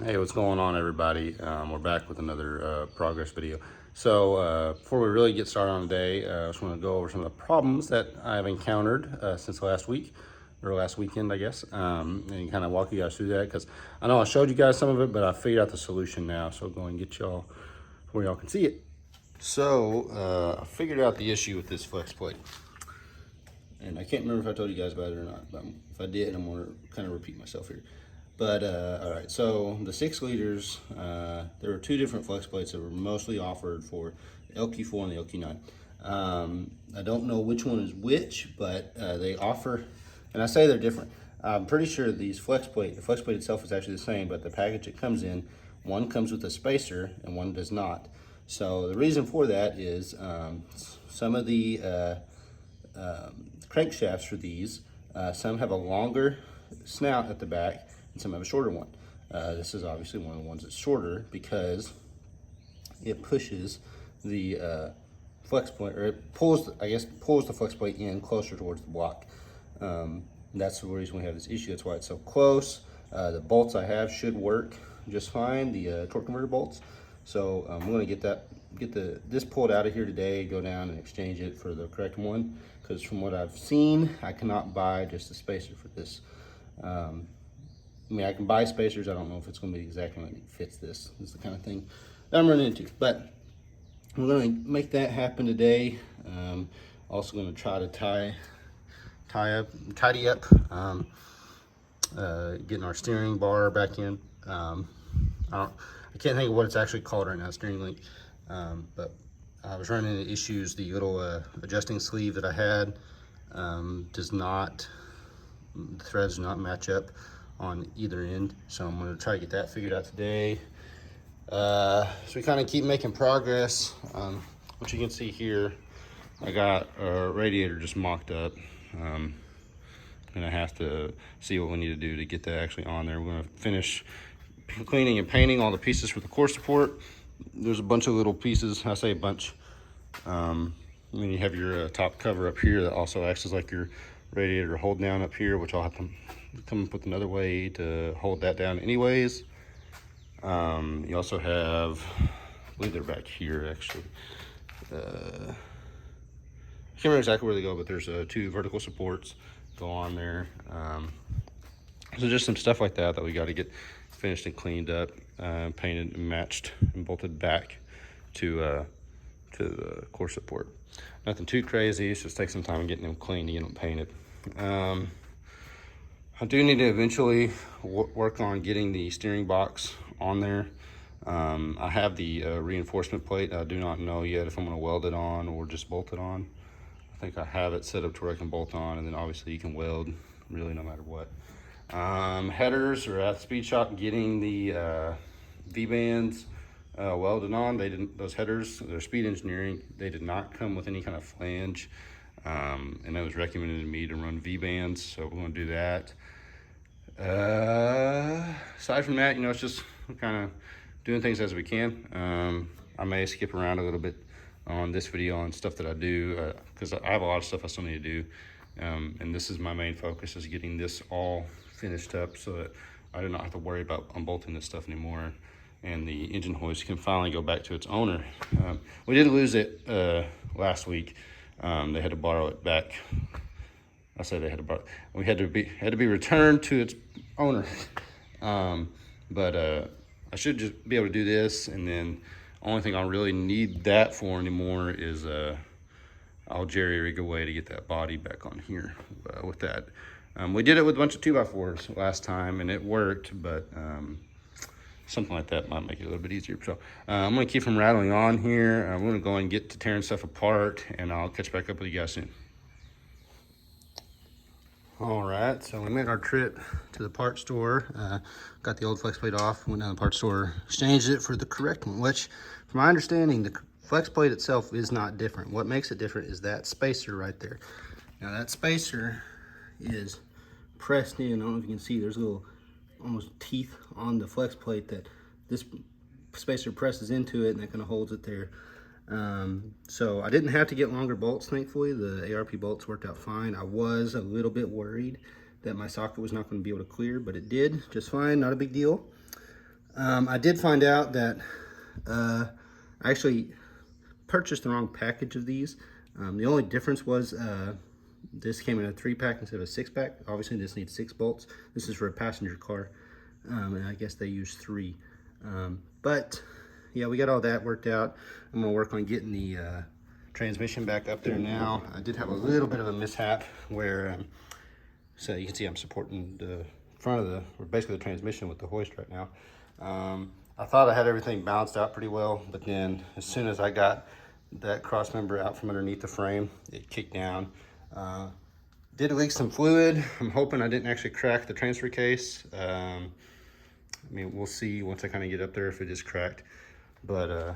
Hey, what's going on, everybody? We're back with another progress video. So before we really get started on the day, I just want to go over some of the problems that I've encountered since last week, or last weekend, I guess, and kind of walk you guys through that, because I know I showed you guys some of it, but I figured out the solution now, so go and get y'all where y'all can see it. So I figured out the issue with this flex plate, and I can't remember if I told you guys about it or not, but if I did, I'm going to kind of repeat myself here. But all right, so the 6 liters, there were 2 different flex plates that were mostly offered for the LQ4 and the LQ9. I don't know which one is which, but they offer, and I say they're different. I'm pretty sure the flex plate itself is actually the same, but the package it comes in, one comes with a spacer and one does not. So the reason for that is some of the crankshafts for these, some have a longer snout at the back, and some have a shorter one. This is obviously one of the ones that's shorter because it pushes the flex plate, or it pulls the flex plate in closer towards the block. That's the reason we have this issue. That's why it's so close. The bolts I have should work just fine, the torque converter bolts. So I'm going to get this pulled out of here today, go down and exchange it for the correct one, because from what I've seen, I cannot buy just a spacer for this. I mean, I can buy spacers. I don't know if it's going to be exactly like it fits this. This is the kind of thing that I'm running into. But we're going to make that happen today. Also going to try to tidy up, getting our steering bar back in. I can't think of what it's actually called right now, steering link. But I was running into issues. The little adjusting sleeve that I had the threads do not match up on either end, so I'm going to try to get that figured out today. So we kind of keep making progress. What you can see here, I got a radiator just mocked up, and I have to see what we need to do to get that actually on there. We're going to finish cleaning and painting all the pieces for the core support. There's a bunch of little pieces. I say a bunch. And then you have your top cover up here that also acts as like your radiator hold down up here, which I'll have to come up with another way to hold that down anyways. You also have, I believe they're back here actually. I can't remember exactly where they go, but there's 2 vertical supports go on there. So just some stuff like that we got to get finished and cleaned up, painted and matched and bolted back to the core support. Nothing too crazy. It's just take some time getting them cleaned and get them painted. I do need to eventually work on getting the steering box on there. I have the reinforcement plate. I do not know yet if I'm going to weld it on or just bolt it on. I think I have it set up to where I can bolt on, and then obviously you can weld really no matter what. Headers are at the speed shop getting the V-bands welded on. They didn't, those headers, they're Speed Engineering, they did not come with any kind of flange, and it was recommended to me to run V-bands, so we're going to do that. Aside from that, it's just kind of doing things as we can. I may skip around a little bit on this video on stuff that I do, because I have a lot of stuff I still need to do, and this is my main focus, is getting this all finished up so that I do not have to worry about unbolting this stuff anymore, and the engine hoist can finally go back to its owner. We did lose it last week. They had to borrow it back. I say they had to borrow. We had to be returned to its owner. But I should just be able to do this, and then only thing I really need that for anymore is I'll jerry rig a way to get that body back on here with that. We did it with a bunch of 2x4s last time, and it worked, but something like that might make it a little bit easier. So I'm going to keep from rattling on here. I'm going to go and get to tearing stuff apart, and I'll catch back up with you guys soon. All right, so we made our trip to the parts store. Got the old flex plate off, went down to the parts store, exchanged it for the correct one, which, from my understanding, the flex plate itself is not different. What makes it different is that spacer right there. Now that spacer is pressed in. I don't know if you can see, there's little almost teeth on the flex plate that this spacer presses into it, and that kind of holds it there. So I didn't have to get longer bolts, thankfully. The ARP bolts worked out fine. I was a little bit worried that my socket was not going to be able to clear, but it did just fine, not a big deal. I did find out that I actually purchased the wrong package of these. The only difference was this came in a 3-pack instead of a 6-pack. Obviously this needs 6 bolts. This is for a passenger car, and I guess they use 3. But yeah, we got all that worked out. I'm gonna work on getting the transmission back up there now. I did have a little bit of a mishap where, so you can see I'm supporting the front of the, or basically the transmission with the hoist right now. I thought I had everything balanced out pretty well, but then as soon as I got that cross member out from underneath the frame, it kicked down. Did leak some fluid. I'm hoping I didn't actually crack the transfer case. I mean, we'll see once I kind of get up there if it is cracked. But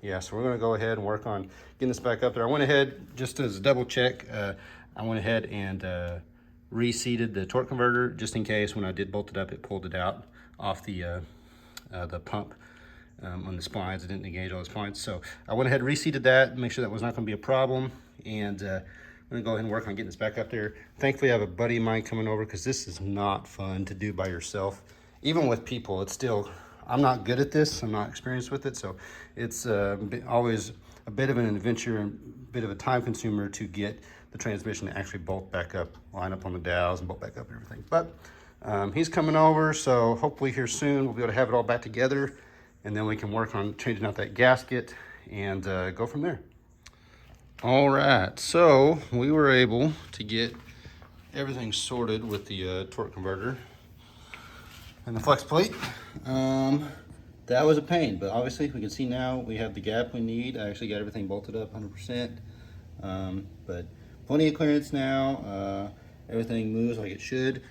yeah, so we're gonna go ahead and work on getting this back up there. I went ahead, just as a double check, I went ahead and reseated the torque converter just in case when I did bolt it up, it pulled it out off the pump on the splines. It didn't engage all the splines. So I went ahead and reseated that, make sure that was not gonna be a problem. And I'm gonna go ahead and work on getting this back up there. Thankfully, I have a buddy of mine coming over because this is not fun to do by yourself. Even with people, it's still, I'm not good at this. I'm not experienced with it. So it's always a bit of an adventure and a bit of a time consumer to get the transmission to actually bolt back up, line up on the dowels and bolt back up and everything. But he's coming over, so hopefully here soon we'll be able to have it all back together, and then we can work on changing out that gasket and go from there. All right, so we were able to get everything sorted with the torque converter and the flex plate. That was a pain, but obviously we can see now we have the gap we need. I actually got everything bolted up 100%, but plenty of clearance now. Everything moves like it should.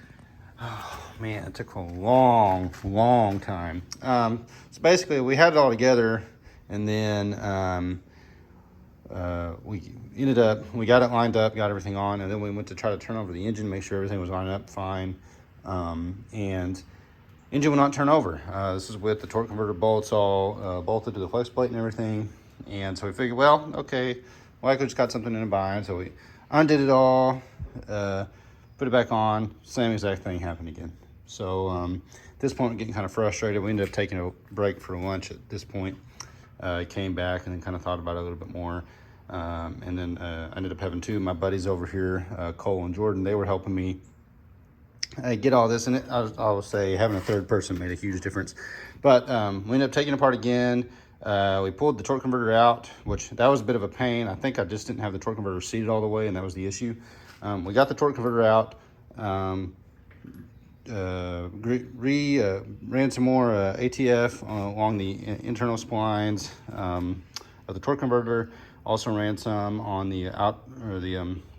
Oh man, it took a long time. So basically we had it all together, and then we got it lined up, got everything on, and then we went to try to turn over the engine, make sure everything was lined up fine. And engine will not turn over. This is with the torque converter bolts all bolted to the flex plate and everything. And so we figured, well, okay, well, I could just got something in a bind. So we undid it all, put it back on, same exact thing happened again. So at this point, we're getting kind of frustrated. We ended up taking a break for lunch at this point. Came back and then kind of thought about it a little bit more. And then I ended up having 2 of my buddies over here, Cole and Jordan. They were helping me get all this, and I will say having a third person made a huge difference. But we ended up taking it apart again. We pulled the torque converter out, which that was a bit of a pain. I think I just didn't have the torque converter seated all the way, and that was the issue. We got the torque converter out, ran some more ATF along the internal splines of the torque converter. Also ran some on the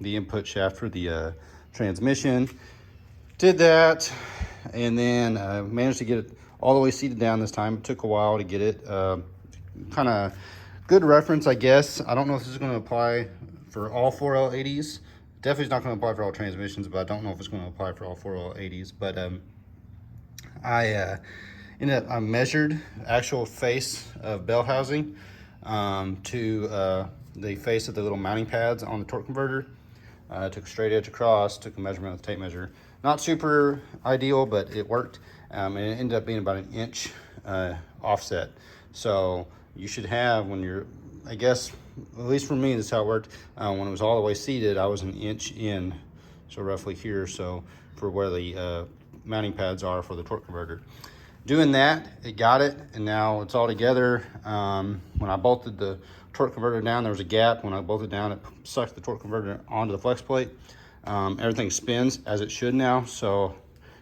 the input shaft for the transmission. Did that, and then managed to get it all the way seated down this time. It took a while to get it. Kind of good reference, I guess. I don't know if this is going to apply for all 4L80s. Definitely not going to apply for all transmissions, but I don't know if it's going to apply for all 4L80s. But I measured actual face of bell housing to the face of the little mounting pads on the torque converter. Took a straight edge across, took a measurement with a tape measure. Not super ideal, but it worked. And it ended up being about an inch offset. So you should have, when you're, I guess, at least for me, this is how it worked. When it was all the way seated, I was an inch in, so roughly here, so for where the mounting pads are for the torque converter. Doing that, it got it, and now it's all together. When I bolted the torque converter down, there was a gap. When I bolted down, it sucked the torque converter onto the flex plate. Everything spins as it should now, so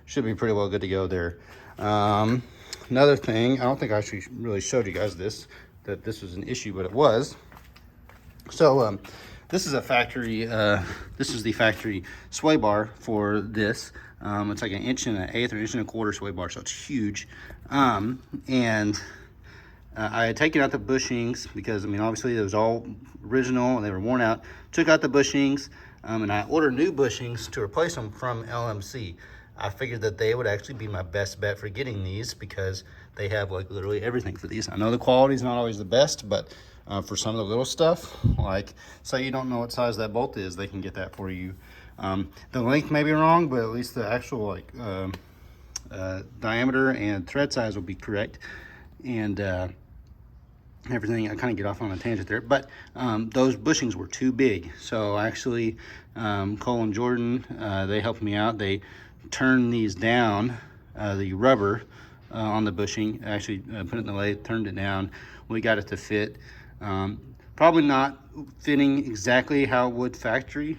should be pretty well good to go there. Another thing, I don't think I actually really showed you guys this, that this was an issue, but it was. So this is a factory, this is the factory sway bar for this. It's like 1 1/8 inch or 1 1/4 inch sway bar, so it's huge. And I had taken out the bushings because, I mean, obviously it was all original and they were worn out. Took out the bushings, and I ordered new bushings to replace them from LMC. I figured that they would actually be my best bet for getting these because they have like literally everything for these. I know the quality is not always the best, but for some of the little stuff, like say you don't know what size that bolt is, they can get that for you. The length may be wrong, but at least the actual like diameter and thread size will be correct, and everything. I kind of get off on a tangent there, but those bushings were too big. So actually, Cole and Jordan, they helped me out. They turned these down, the rubber on the bushing, actually put it in the lathe, turned it down. We got it to fit. Probably not fitting exactly how it would factory,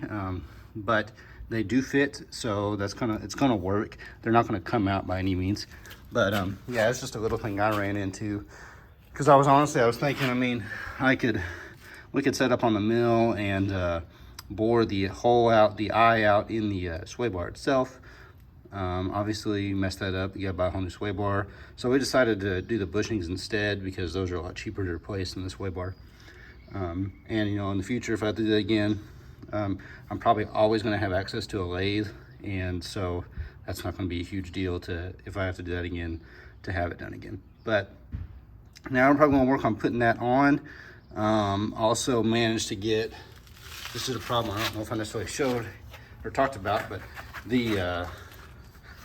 but they do fit, so it's gonna work. They're not gonna come out by any means, but yeah, it's just a little thing I ran into, because I was thinking, I mean, we could set up on the mill and bore the hole out, the eye out in the sway bar itself. Obviously messed that up. You gotta buy a whole new sway bar, so we decided to do the bushings instead, because those are a lot cheaper to replace than the sway bar. And you know, in the future, if I do that again, I'm probably always going to have access to a lathe, and so that's not going to be a huge deal to, if I have to do that again, to have it done again. But now I'm probably going to work on putting that on. Also managed to get, this is a problem I don't know if I necessarily showed or talked about, but the I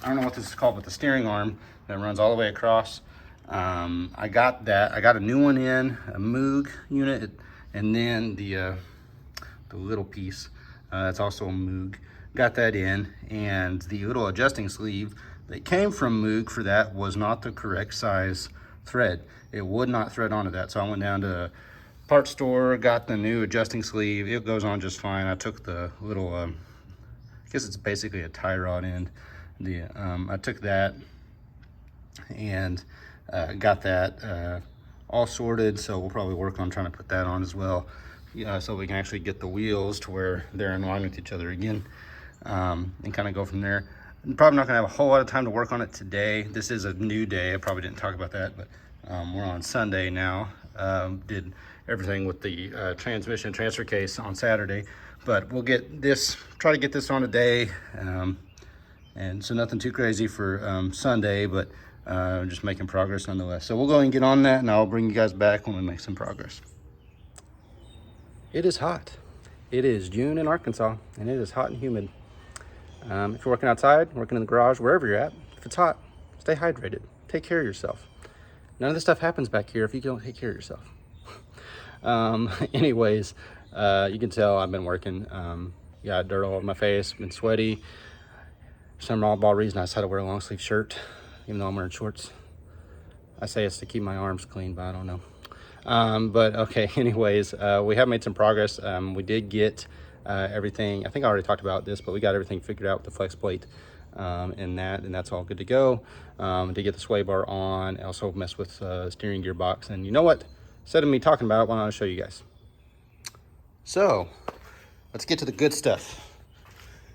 don't know what this is called, but the steering arm that runs all the way across, I got that. I got a new one in, a Moog unit, and then the little piece, that's also a Moog. Got that in, and the little adjusting sleeve that came from Moog for that was not the correct size thread. It would not thread onto that, so I went down to a parts store, got the new adjusting sleeve. It goes on just fine. I took the little, I guess it's basically a tie rod end. I took that and got that all sorted, so we'll probably work on trying to put that on as well, so we can actually get the wheels to where they're in line with each other again, and kind of go from there. I'm probably not gonna have a whole lot of time to work on it today. This is a new day. I probably didn't talk about that, but we're on Sunday now. Did everything with the transmission transfer case on Saturday, but we'll get this, try to get this on today, and so nothing too crazy for Sunday, but just making progress nonetheless. So we'll go and get on that, and I'll bring you guys back when we make some progress. It is hot. It is June in Arkansas, and it is hot and humid. If you're working outside, working in the garage, wherever you're at, if it's hot, stay hydrated. Take care of yourself. None of this stuff happens back here if you don't take care of yourself. Anyways, you can tell I've been working. Got dirt all over my face, been sweaty. For some oddball reason, I decided to wear a long sleeve shirt, even though I'm wearing shorts. I say it's to keep my arms clean, but I don't know. But okay, anyways, we have made some progress. We did get everything, I think I already talked about this, but we got everything figured out with the flex plate and that's all good to go. To get the sway bar on, I also messed with steering gearbox, and you know what? Instead of me talking about it, why don't I show you guys? So let's get to the good stuff.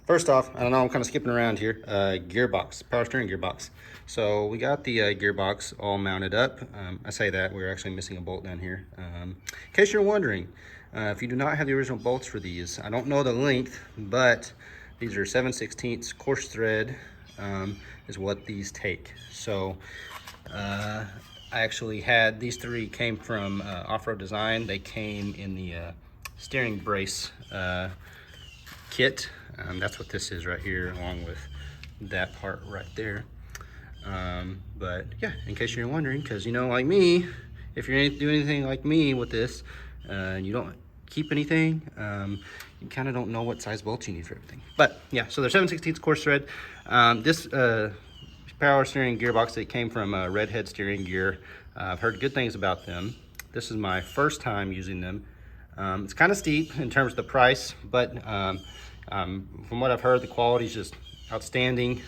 First off, I don't know, I'm kind of skipping around here. Gearbox, power steering gearbox. So we got the gearbox all mounted up. I say that, we're actually missing a bolt down here. In case you're wondering, if you do not have the original bolts for these, I don't know the length, but these are 7/16 coarse thread is what these take. So I actually had, these three came from Off-Road Design. They came in the steering brace kit. That's what this is right here, along with that part right there. But yeah, in case you're wondering, because you know, like me, if you're doing anything like me with this, you don't keep anything, you kind of don't know what size bolts you need for everything. But yeah, so they're 7/16 coarse thread. This power steering gearbox, that came from Redhead Steering Gear. I've heard good things about them. This is my first time using them. It's kind of steep in terms of the price, but from what I've heard, the quality is just outstanding,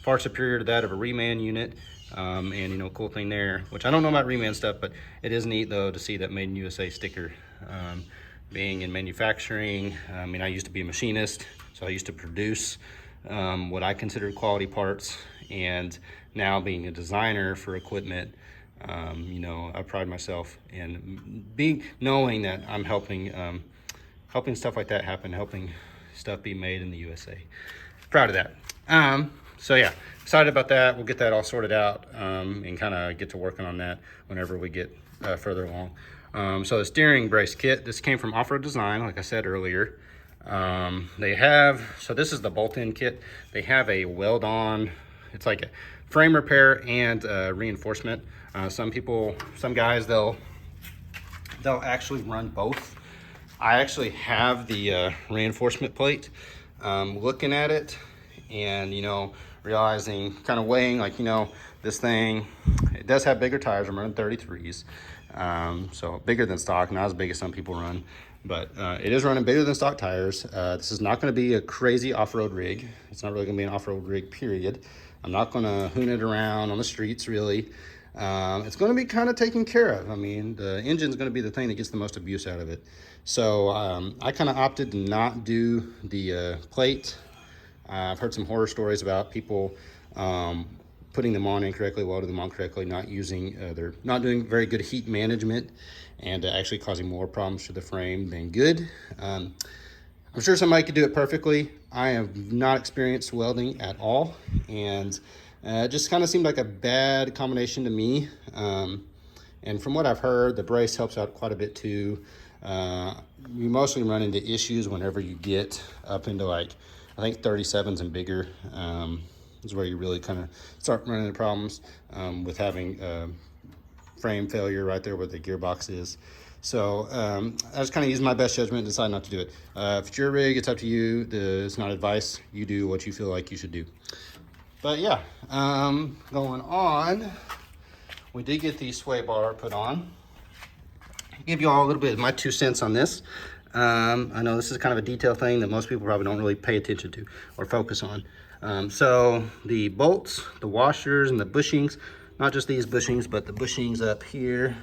far superior to that of a reman unit. And you know, cool thing there, which I don't know about reman stuff, but it is neat though to see that Made in USA sticker. Being in manufacturing, I mean, I used to be a machinist, so I used to produce what I consider quality parts, and now being a designer for equipment, you know, I pride myself in knowing that I'm helping stuff like that happen, helping stuff be made in the USA. Proud of that. So yeah, excited about that. We'll get that all sorted out and kind of get to working on that whenever we get further along. So the steering brace kit, this came from Off-Road Design, like I said earlier. They have, so this is the bolt-in kit. They have a weld-on, it's like frame repair and reinforcement. Some guys, they'll actually run both. I actually have the reinforcement plate. Looking at it and, you know, realizing, kind of weighing, like, you know, this thing, it does have bigger tires. I'm running 33s, so bigger than stock, not as big as some people run, but it is running bigger than stock tires. This is not going to be a crazy off-road rig. It's not really going to be an off-road rig, period. I'm not going to hoon it around on the streets, really. It's going to be kind of taken care of. I mean, the engine's going to be the thing that gets the most abuse out of it. So I kind of opted to not do the plate. I've heard some horror stories about people putting them on incorrectly, welding them on correctly, not using, they're not doing very good heat management, and actually causing more problems to the frame than good. I'm sure somebody could do it perfectly. I have not experienced welding at all, and it just kind of seemed like a bad combination to me. And from what I've heard, the brace helps out quite a bit too. You mostly run into issues whenever you get up into, like, I think 37s and bigger is where you really kind of start running into problems with having frame failure right there where the gearbox is. So I just kind of used my best judgment and decided not to do it. If it's your rig, it's up to you. It's not advice. You do what you feel like you should do. But yeah, going on, we did get the sway bar put on. I'll give you all a little bit of my 2 cents on this. I know this is kind of a detail thing that most people probably don't really pay attention to or focus on. So the bolts, the washers, and the bushings, not just these bushings, but the bushings up here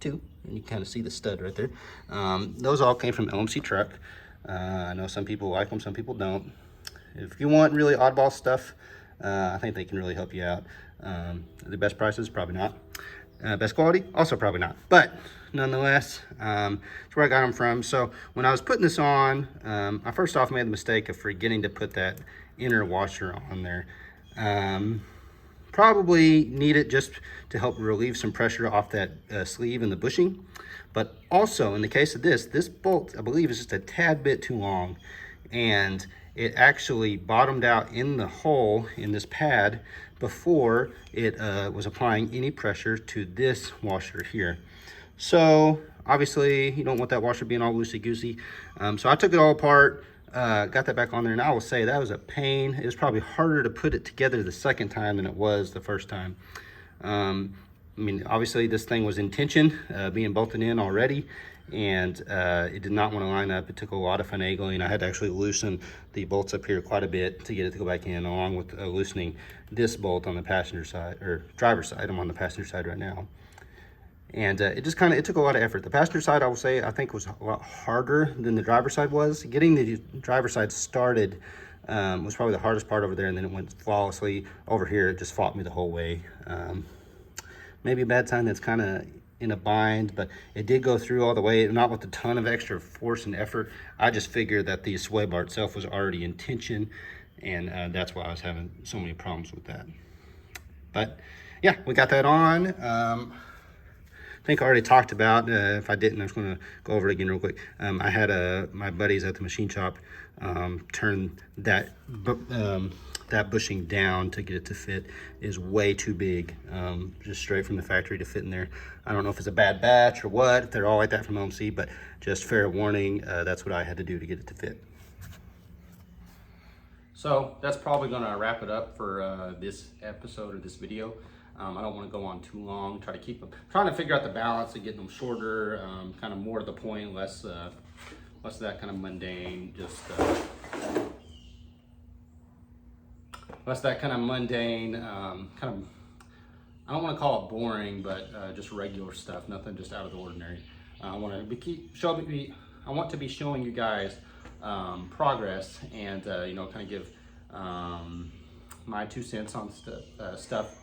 too. And you kind of see the stud right there. Those all came from LMC Truck. I know some people like them, some people don't. If you want really oddball stuff, I think they can really help you out. The best prices, probably not. Best quality, also probably not. But nonetheless, it's where I got them from. So when I was putting this on, I first off made the mistake of forgetting to put that inner washer on there. Probably need it just to help relieve some pressure off that sleeve and the bushing. But also in the case of this bolt, I believe, is just a tad bit too long, and it actually bottomed out in the hole in this pad before it was applying any pressure to this washer here. So obviously you don't want that washer being all loosey-goosey. So I took it all apart, got that back on there, and I will say that was a pain. It was probably harder to put it together the second time than it was the first time. I mean, obviously this thing was in tension, being bolted in already, and it did not want to line up. It took a lot of finagling. I had to actually loosen the bolts up here quite a bit to get it to go back in, along with loosening this bolt on the passenger side, or driver's side. I'm on the passenger side right now. And it just kind of, it took a lot of effort. The passenger side, I will say, I think was a lot harder than the driver's side was. Getting the driver's side started was probably the hardest part over there, and then it went flawlessly. Over here, it just fought me the whole way. Maybe a bad sign that's kind of in a bind, but it did go through all the way, not with a ton of extra force and effort. I just figured that the sway bar itself was already in tension, and that's why I was having so many problems with that. But yeah, we got that on. I think I already talked about, if I didn't, I'm just going to go over it again real quick. I had my buddies at the machine shop turn that bushing down to get it to fit. Is way too big, just straight from the factory to fit in there. I don't know if it's a bad batch or what, if they're all like that from LMC, but just fair warning, that's what I had to do to get it to fit. So that's probably gonna wrap it up for this episode or this video. I don't want to go on too long. Trying to figure out the balance of getting them shorter, kind of more to the point, less that kind of mundane, less that kind of mundane, I don't want to call it boring, but just regular stuff, nothing just out of the ordinary. I want to be showing you guys progress, and kind of give my 2 cents on stuff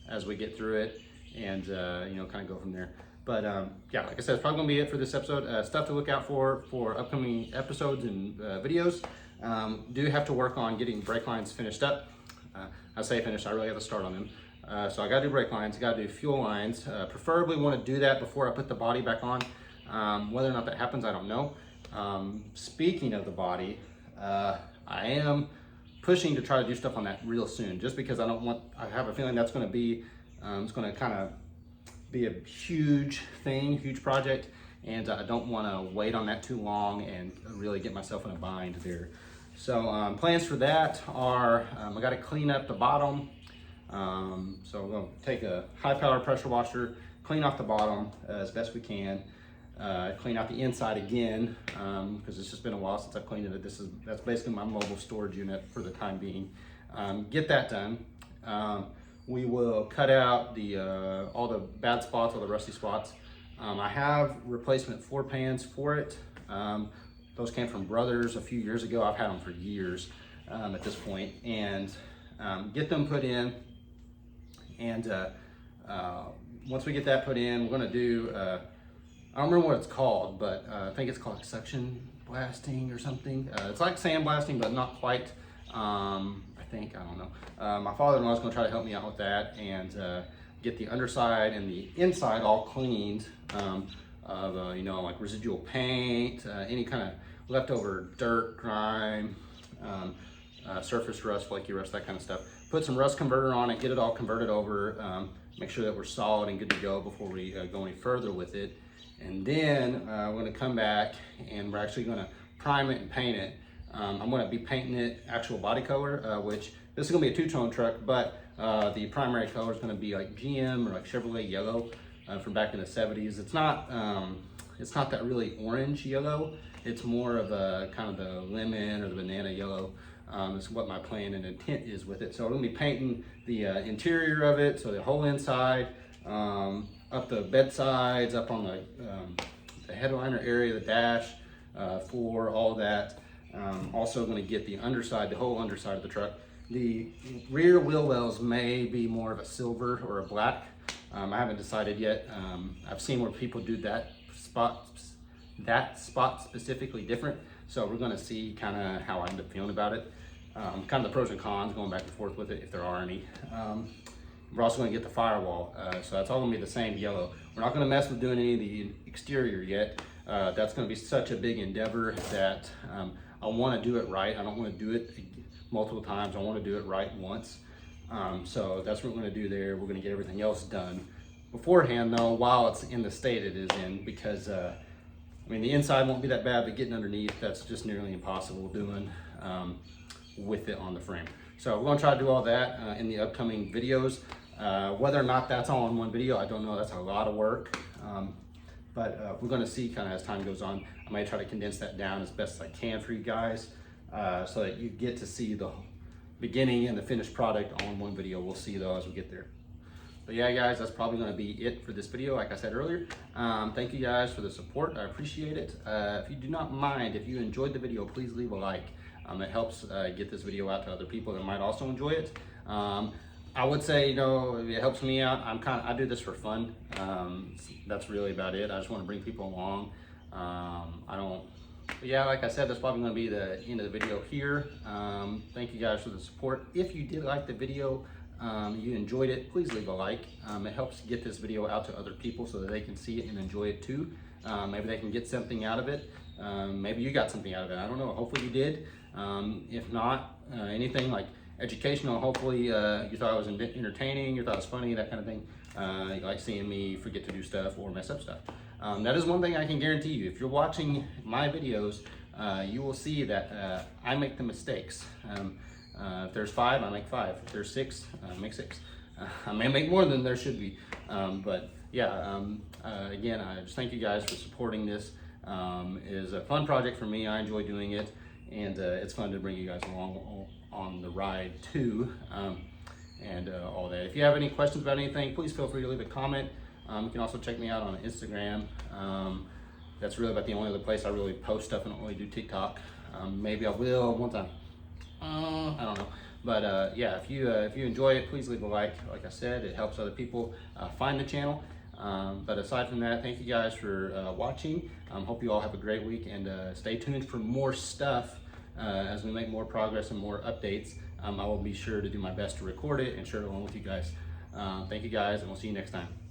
as we get through it, and kind of go from there. But yeah, like I said, it's probably gonna be it for this episode. Stuff to look out for upcoming episodes and videos. Do have to work on getting brake lines finished up. I say finished, I really have to start on them. So I gotta do brake lines, gotta do fuel lines. Preferably want to do that before I put the body back on. Whether or not that happens, I don't know. Speaking of the body, I am pushing to try to do stuff on that real soon, just because I have a feeling that's going to be, it's going to kind of be a huge thing, huge project, and I don't want to wait on that too long and really get myself in a bind there. So plans for that are, I got to clean up the bottom. So we're going to take a high power pressure washer, clean off the bottom as best we can, clean out the inside again, because it's just been a while since I've cleaned it. That's basically my mobile storage unit for the time being. Get that done. We will cut out all the bad spots, all the rusty spots. I have replacement floor pans for it. Those came from Brothers a few years ago. I've had them for years at this point, and get them put in. And once we get that put in, we're going to do, I don't remember what it's called, but I think it's called suction blasting or something. It's like sandblasting, but not quite. I don't know. My father-in-law is going to try to help me out with that and get the underside and the inside all cleaned of like residual paint, any kind of leftover dirt, grime, surface rust, flaky rust, that kind of stuff. Put some rust converter on it, get it all converted over, make sure that we're solid and good to go before we go any further with it. And then we're going to come back and we're actually going to prime it and paint it. I'm going to be painting it actual body color, which this is going to be a two-tone truck, but the primary color is going to be like GM or like Chevrolet yellow from back in the 70s. It's not that really orange yellow. It's more of a kind of the lemon or the banana yellow. Is what my plan and intent is with it. So we're going to be painting the interior of it, so the whole inside, up the bed sides, up on the headliner area, the dash, floor, all that. Also going to get the underside, the whole underside of the truck. The rear wheel wells may be more of a silver or a black. I haven't decided yet. I've seen where people do that spot specifically different. So we're going to see kind of how I end up feeling about it. Kind of the pros and cons, going back and forth with it if there are any. We're also going to get the firewall. So that's all going to be the same yellow. We're not going to mess with doing any of the exterior yet. That's going to be such a big endeavor that I want to do it right. I don't want to do it multiple times. I want to do it right once. So that's what we're going to do there. We're going to get everything else done beforehand, though, while it's in the state it is in, because I mean, the inside won't be that bad, but getting underneath, that's just nearly impossible doing with it on the frame. So we're going to try to do all that in the upcoming videos. Whether or not that's all in one video, I don't know. That's a lot of work. But we're going to see kind of as time goes on. I might try to condense that down as best as I can for you guys so that you get to see the beginning and the finished product on one video. We'll see though as we get there. But yeah, guys, that's probably going to be it for this video. Like I said earlier, thank you guys for the support. I appreciate it. If you do not mind, if you enjoyed the video, please leave a like. It helps get this video out to other people that might also enjoy it. I would say, it helps me out. I do this for fun. That's really about it. I just want to bring people along. But yeah, like I said, that's probably going to be the end of the video here. Thank you guys for the support. If you did like the video, you enjoyed it, please leave a like. It helps get this video out to other people so that they can see it and enjoy it too. Maybe they can get something out of it. Maybe you got something out of it. I don't know. Hopefully you did. If not, anything like educational, hopefully you thought it was entertaining, you thought it was funny, that kind of thing. You like seeing me forget to do stuff or mess up stuff. That is one thing I can guarantee you. If you're watching my videos, you will see that I make the mistakes. If there's 5, I make 5. If there's 6, I make 6. I may make more than there should be. But yeah, again, I just thank you guys for supporting this. It is a fun project for me. I enjoy doing it. And it's fun to bring you guys along on the ride too, and all that. If you have any questions about anything, please feel free to leave a comment. You can also check me out on Instagram. That's really about the only other place I really post stuff. I don't really do TikTok. Maybe I will one time. I don't know. But yeah, if you enjoy it, please leave a like. Like I said, it helps other people find the channel. But aside from that, thank you guys for watching. Hope you all have a great week, and stay tuned for more stuff as we make more progress and more updates. I will be sure to do my best to record it and share it along with you guys. Thank you guys, and we'll see you next time.